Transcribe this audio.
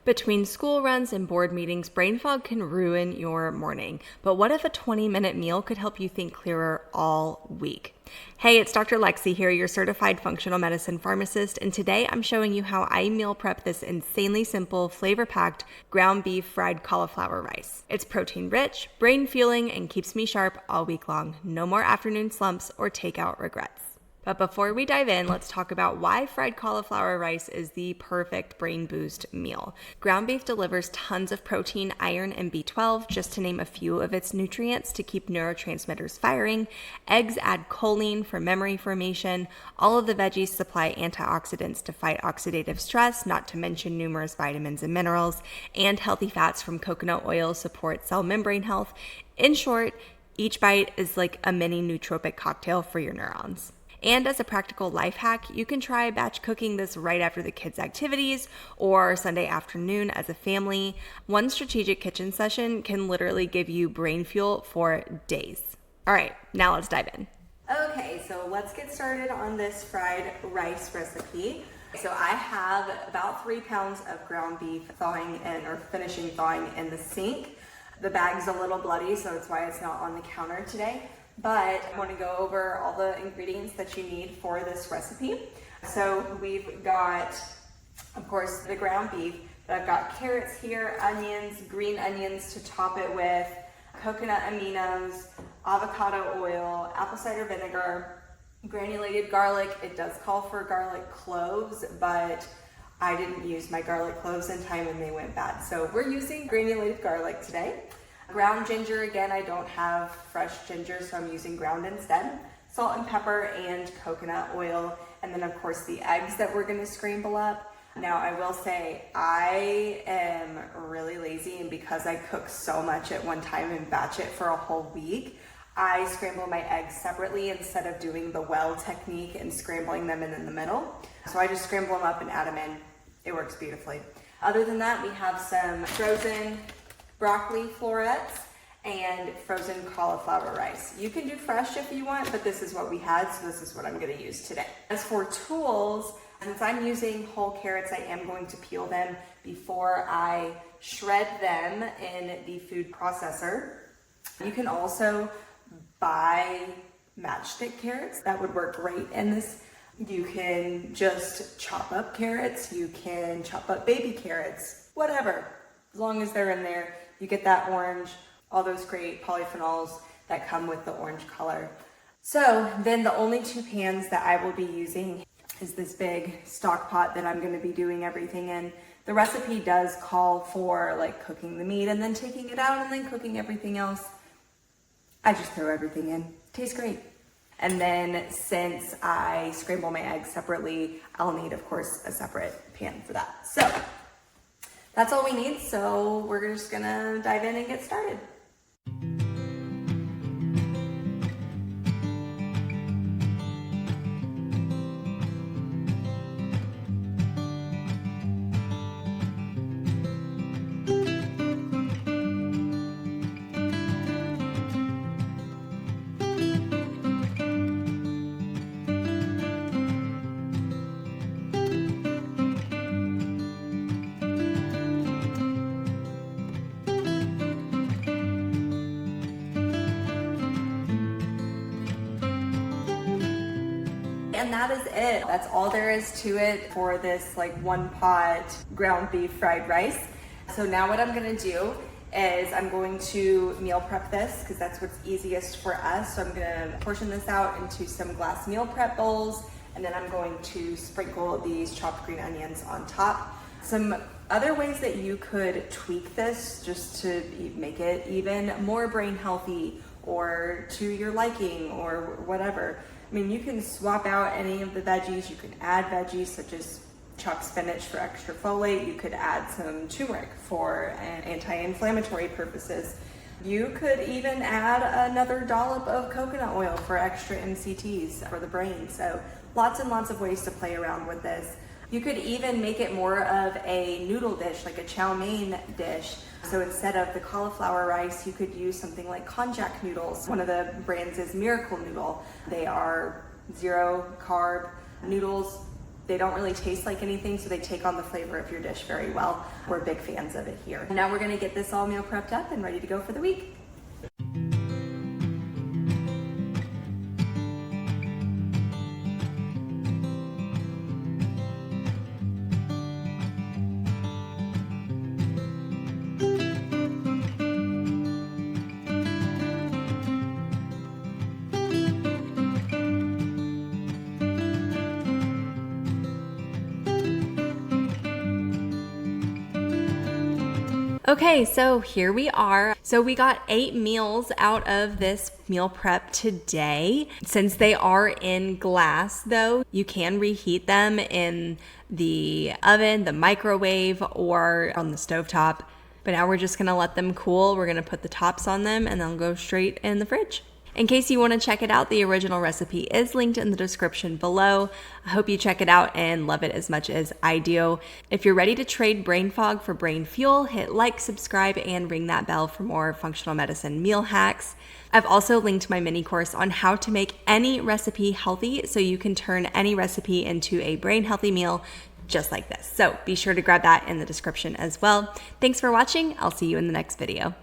Between school runs and board meetings, brain fog can ruin your morning. But what if a 20-minute meal could help you think clearer all week? Hey, it's Dr. Lexi here, your certified functional medicine pharmacist, and today I'm showing you how I meal prep this insanely simple, flavor-packed ground beef fried cauliflower rice. It's protein-rich, brain-fueling, and keeps me sharp all week long. No more afternoon slumps or takeout regrets. But before we dive in, let's talk about why fried cauliflower rice is the perfect brain boost meal. Ground beef delivers tons of protein, iron, and B12, just to name a few of its nutrients to keep neurotransmitters firing. Eggs add choline for memory formation. All of the veggies supply antioxidants to fight oxidative stress, not to mention numerous vitamins and minerals. And healthy fats from coconut oil support cell membrane health. In short, each bite is like a mini nootropic cocktail for your neurons. And as a practical life hack, you can try batch cooking this right after the kids' activities or Sunday afternoon as a family. One strategic kitchen session can literally give you brain fuel for days. All right, now let's dive in. Okay, so let's get started on this fried rice recipe. So I have about 3 pounds of ground beef thawing in or finishing thawing in the sink. The bag's a little bloody, so that's why it's not on the counter today. But I want to go over all the ingredients that you need for this recipe. So we've got, of course, the ground beef, but I've got carrots here, onions, green onions to top it with, coconut aminos, avocado oil, apple cider vinegar, granulated garlic. It does call for garlic cloves, but I didn't use my garlic cloves in time and they went bad. So we're using granulated garlic today. Ground ginger, again, I don't have fresh ginger, so I'm using ground instead. Salt and pepper and coconut oil. And then, of course, the eggs that we're going to scramble up. Now, I will say I am really lazy, and because I cook so much at one time and batch it for a whole week, I scramble my eggs separately instead of doing the well technique and scrambling them in the middle. So I just scramble them up and add them in. It works beautifully. Other than that, we have some frozen broccoli florets and frozen cauliflower rice. You can do fresh if you want, but this is what we had, so this is what I'm going to use today. As for tools, since I'm using whole carrots, I am going to peel them before I shred them in the food processor. You can also buy matchstick carrots. That would work great in this. You can just chop up carrots. You can chop up baby carrots, whatever. As long as they're in there, you get that orange, all those great polyphenols that come with the orange color. So then the only 2 pans that I will be using is this big stock pot that I'm going to be doing everything in. The recipe does call for like cooking the meat and then taking it out and then cooking everything else. I just throw everything in. Tastes great. And then since I scramble my eggs separately, I'll need, of course, a separate pan for that. So that's all we need, so we're just gonna dive in and get started. And that is it. That's all there is to it for this like 1 pot ground beef fried rice. So now what I'm gonna do is I'm going to meal prep this because that's what's easiest for us. So I'm gonna portion this out into some glass meal prep bowls, and then I'm going to sprinkle these chopped green onions on top. Some other ways that you could tweak this just to make it even more brain healthy or to your liking or whatever. I mean, you can swap out any of the veggies. You can add veggies such as chopped spinach for extra folate. You could add some turmeric for anti-inflammatory purposes. You could even add another dollop of coconut oil for extra MCTs for the brain. So lots and lots of ways to play around with this. You could even make it more of a noodle dish, like a chow mein dish. So instead of the cauliflower rice, you could use something like konjac noodles. One of the brands is Miracle Noodle. They are 0 carb noodles, They don't really taste like anything, so they take on the flavor of your dish very well. We're big fans of it here. Now we're gonna get this all meal prepped up and ready to go for the week. Okay, so here we are. So we got 8 meals out of this meal prep today. Since they are in glass though, you can reheat them in the oven, the microwave, or on the stovetop. But now we're just gonna let them cool. We're gonna put the tops on them and they'll go straight in the fridge. In case you want to check it out, the original recipe is linked in the description below. I hope you check it out and love it as much as I do. If you're ready to trade brain fog for brain fuel, hit like, subscribe, and ring that bell for more functional medicine meal hacks. I've also linked my mini course on how to make any recipe healthy so you can turn any recipe into a brain healthy meal just like this. So be sure to grab that in the description as well. Thanks for watching. I'll see you in the next video.